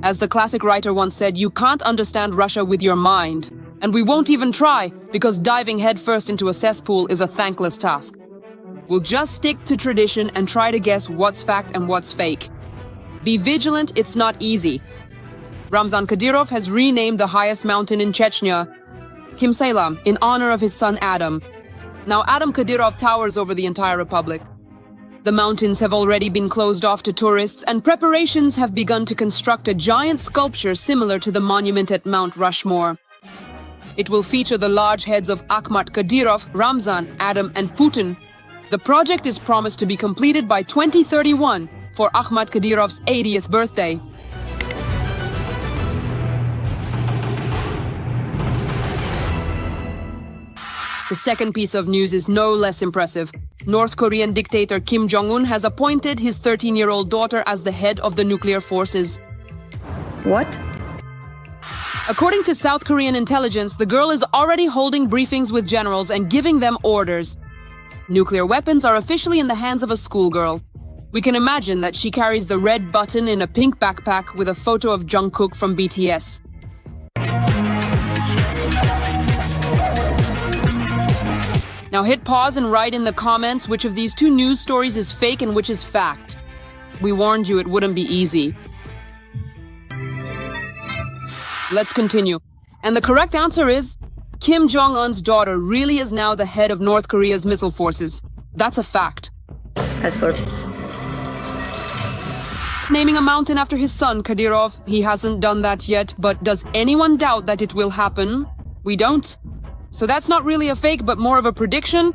As the classic writer once said, you can't understand Russia with your mind. And we won't even try, because diving headfirst into a cesspool is a thankless task. We'll just stick to tradition and try to guess what's fact and what's fake. Be vigilant, it's not easy. Ramzan Kadyrov has renamed the highest mountain in Chechnya, Kimsaylam, in honor of his son Adam. Now Adam Kadyrov towers over the entire republic. The mountains have already been closed off to tourists, and preparations have begun to construct a giant sculpture similar to the monument at Mount Rushmore. It will feature the large heads of Ahmad Kadyrov, Ramzan, Adam, and Putin. The project is promised to be completed by 2031 for Ahmad Kadyrov's 80th birthday. The second piece of news is no less impressive. North Korean dictator Kim Jong-un has appointed his 13-year-old daughter as the head of the nuclear forces. What? According to South Korean intelligence, the girl is already holding briefings with generals and giving them orders. Nuclear weapons are officially in the hands of a schoolgirl. We can imagine that she carries the red button in a pink backpack with a photo of Jungkook from BTS. Now hit pause and write in the comments which of these two news stories is fake and which is fact. We warned you it wouldn't be easy. Let's continue. And the correct answer is, Kim Jong-un's daughter really is now the head of North Korea's missile forces. That's a fact. As for naming a mountain after his son, Kadyrov, he hasn't done that yet, but does anyone doubt that it will happen? We don't. So that's not really a fake, but more of a prediction.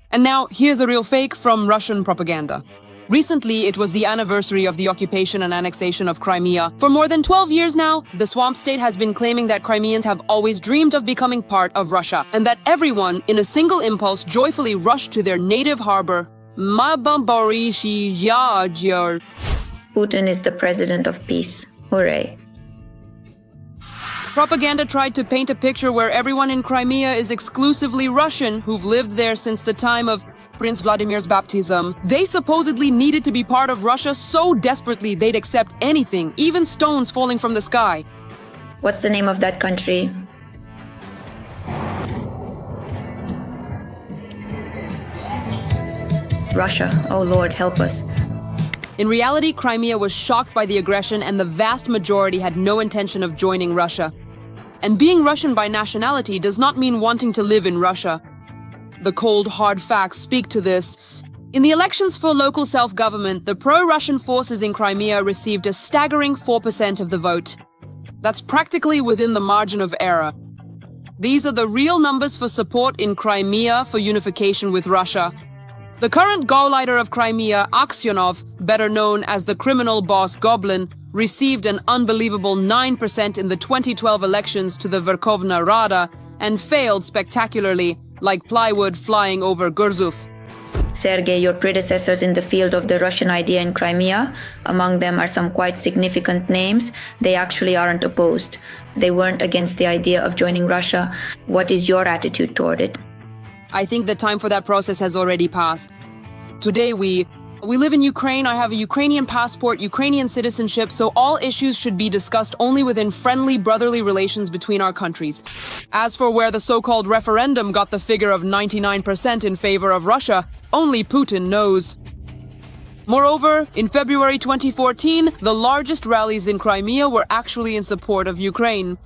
And now, here's a real fake from Russian propaganda. Recently, it was the anniversary of the occupation and annexation of Crimea. For more than 12 years now, the swamp state has been claiming that Crimeans have always dreamed of becoming part of Russia, and that everyone, in a single impulse, joyfully rushed to their native harbor. Putin is the president of peace. Hooray. Propaganda tried to paint a picture where everyone in Crimea is exclusively Russian, who've lived there since the time of Prince Vladimir's baptism. They supposedly needed to be part of Russia so desperately they'd accept anything, even stones falling from the sky. What's the name of that country? Russia. Oh Lord, help us. In reality, Crimea was shocked by the aggression, and the vast majority had no intention of joining Russia. And being Russian by nationality does not mean wanting to live in Russia. The cold, hard facts speak to this. In the elections for local self-government, the pro-Russian forces in Crimea received a staggering 4% of the vote. That's practically within the margin of error. These are the real numbers for support in Crimea for unification with Russia. The current Gauleiter of Crimea, Aksyonov, better known as the criminal boss Goblin, received an unbelievable 9% in the 2012 elections to the Verkhovna Rada and failed spectacularly, like plywood flying over Gurzuf. Sergei, your predecessors in the field of the Russian idea in Crimea, among them are some quite significant names. They actually aren't opposed. They weren't against the idea of joining Russia. What is your attitude toward it? I think the time for that process has already passed. Today we live in Ukraine. I have a Ukrainian passport, Ukrainian citizenship, so all issues should be discussed only within friendly, brotherly relations between our countries. As for where the so-called referendum got the figure of 99% in favor of Russia, only Putin knows. Moreover, in February 2014, the largest rallies in Crimea were actually in support of Ukraine.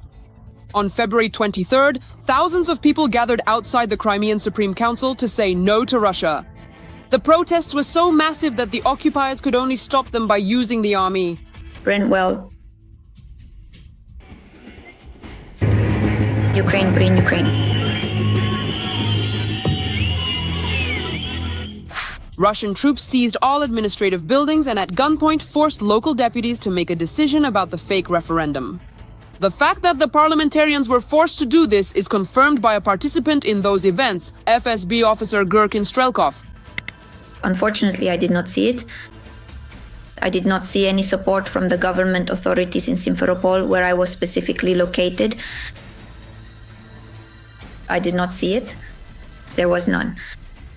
On February 23rd, thousands of people gathered outside the Crimean Supreme Council to say no to Russia. The protests were so massive that the occupiers could only stop them by using the army. Well, Ukraine, bring Ukraine. Russian troops seized all administrative buildings and at gunpoint forced local deputies to make a decision about the fake referendum. The fact that the parliamentarians were forced to do this is confirmed by a participant in those events, FSB officer Gherkin Strelkov. Unfortunately, I did not see it. I did not see any support from the government authorities in Simferopol, where I was specifically located. I did not see it. There was none.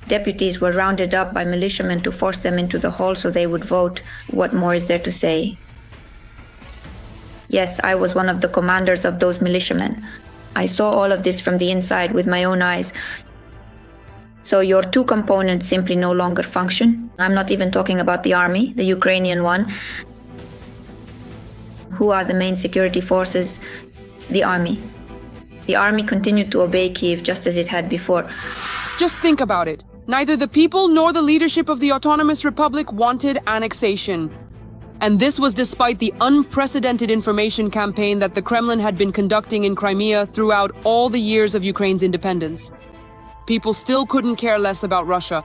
Deputies were rounded up by militiamen to force them into the hall so they would vote. What more is there to say? Yes, I was one of the commanders of those militiamen. I saw all of this from the inside with my own eyes. So your two components simply no longer function. I'm not even talking about the army, the Ukrainian one. Who are the main security forces? The army. The army continued to obey Kyiv just as it had before. Just think about it. Neither the people nor the leadership of the Autonomous Republic wanted annexation. And this was despite the unprecedented information campaign that the Kremlin had been conducting in Crimea throughout all the years of Ukraine's independence. People still couldn't care less about Russia.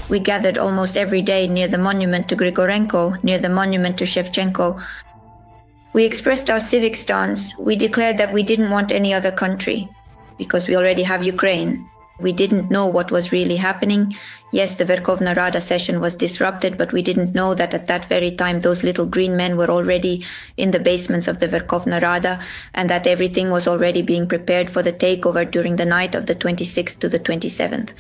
We gathered almost every day near the monument to Grigorenko, near the monument to Shevchenko. We expressed our civic stance. We declared that we didn't want any other country, because we already have Ukraine. We didn't know what was really happening. Yes, the Verkhovna Rada session was disrupted, but we didn't know that at that very time those little green men were already in the basements of the Verkhovna Rada, and that everything was already being prepared for the takeover during the night of the 26th to the 27th.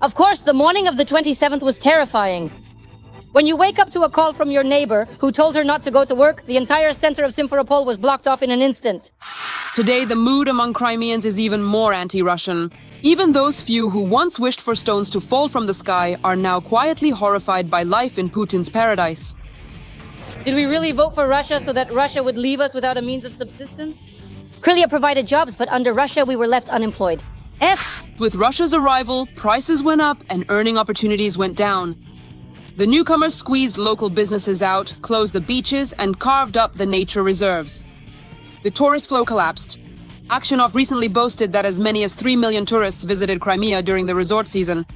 Of course, the morning of the 27th was terrifying. When you wake up to a call from your neighbor who told her not to go to work, the entire center of Simferopol was blocked off in an instant. Today, the mood among Crimeans is even more anti-Russian. Even those few who once wished for stones to fall from the sky are now quietly horrified by life in Putin's paradise. Did we really vote for Russia so that Russia would leave us without a means of subsistence? Crimea provided jobs, but under Russia we were left unemployed. With Russia's arrival, prices went up and earning opportunities went down. The newcomers squeezed local businesses out, closed the beaches, and carved up the nature reserves. The tourist flow collapsed. Aksionov recently boasted that as many as 3 million tourists visited Crimea during the resort season.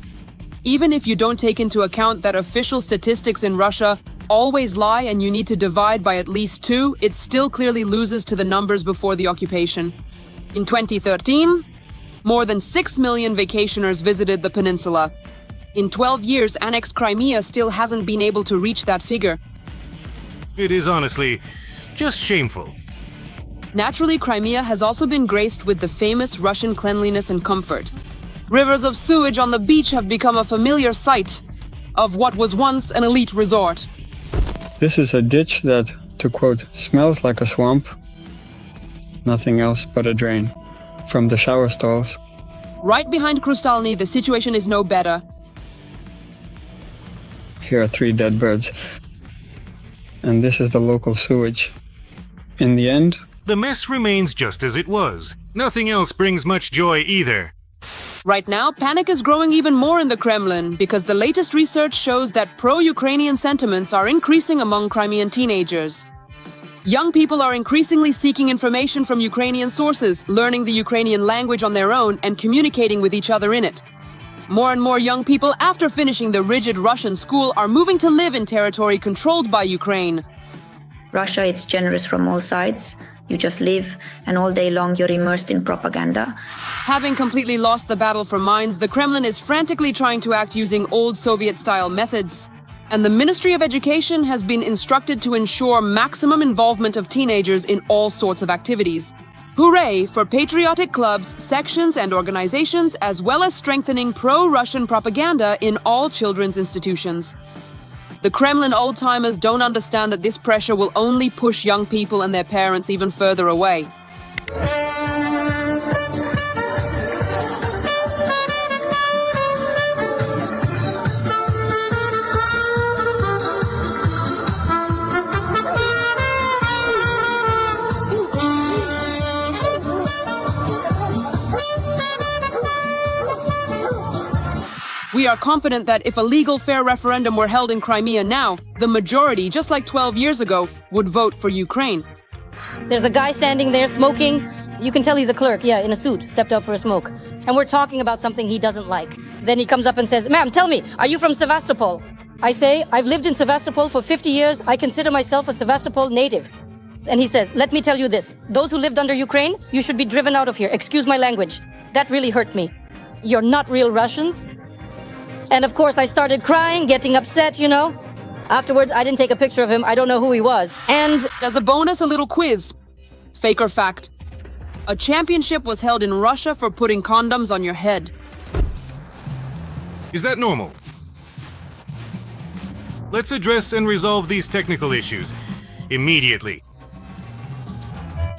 Even if you don't take into account that official statistics in Russia always lie and you need to divide by at least 2, it still clearly loses to the numbers before the occupation. In 2013, more than 6 million vacationers visited the peninsula. In 12 years, annexed Crimea still hasn't been able to reach that figure. It is honestly just shameful. Naturally, Crimea has also been graced with the famous Russian cleanliness and comfort. Rivers of sewage on the beach have become a familiar sight of what was once an elite resort. This is a ditch that, to quote, smells like a swamp. Nothing else but a drain. From the shower stalls. Right behind Krustalny, the situation is no better. Here are 3 dead birds. And this is the local sewage. In the end, the mess remains just as it was. Nothing else brings much joy either. Right now, panic is growing even more in the Kremlin because the latest research shows that pro-Ukrainian sentiments are increasing among Crimean teenagers. Young people are increasingly seeking information from Ukrainian sources, learning the Ukrainian language on their own and communicating with each other in it. More and more young people, after finishing the rigid Russian school, are moving to live in territory controlled by Ukraine. Russia, it's generous from all sides. You just live, and all day long you're immersed in propaganda. Having completely lost the battle for minds, the Kremlin is frantically trying to act using old Soviet-style methods. And the Ministry of Education has been instructed to ensure maximum involvement of teenagers in all sorts of activities. Hooray for patriotic clubs, sections, and organizations, as well as strengthening pro-Russian propaganda in all children's institutions. The Kremlin old-timers don't understand that this pressure will only push young people and their parents even further away. We are confident that if a legal, fair referendum were held in Crimea now, the majority, just like 12 years ago, would vote for Ukraine. There's a guy standing there smoking. You can tell he's a clerk, in a suit, stepped out for a smoke. And we're talking about something he doesn't like. Then he comes up and says, "Ma'am, tell me, are you from Sevastopol?" I say, "I've lived in Sevastopol for 50 years. I consider myself a Sevastopol native." And he says, "Let me tell you this. Those who lived under Ukraine, you should be driven out of here. Excuse my language." That really hurt me. You're not real Russians. And of course, I started crying, getting upset, Afterwards, I didn't take a picture of him. I don't know who he was. And as a bonus, a little quiz. Fake or fact? A championship was held in Russia for putting condoms on your head. Is that normal? Let's address and resolve these technical issues immediately.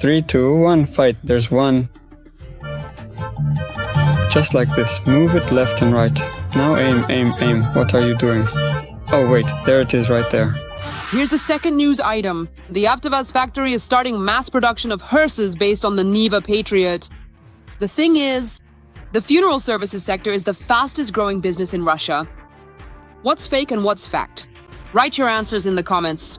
3, 2, 1, fight. There's one. Just like this. Move it left and right. Now aim, aim, aim. What are you doing? Oh wait, there it is right there. Here's the second news item. The FactVS factory is starting mass production of hearses based on the Neva Patriot. The thing is, the funeral services sector is the fastest growing business in Russia. What's fake and what's fact? Write your answers in the comments.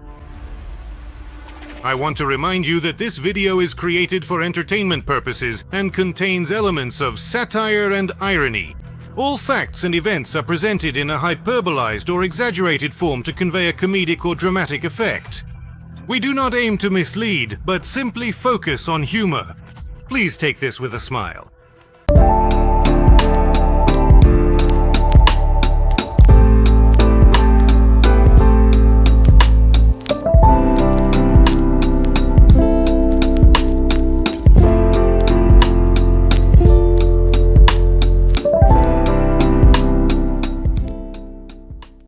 I want to remind you that this video is created for entertainment purposes and contains elements of satire and irony. All facts and events are presented in a hyperbolized or exaggerated form to convey a comedic or dramatic effect. We do not aim to mislead, but simply focus on humor. Please take this with a smile.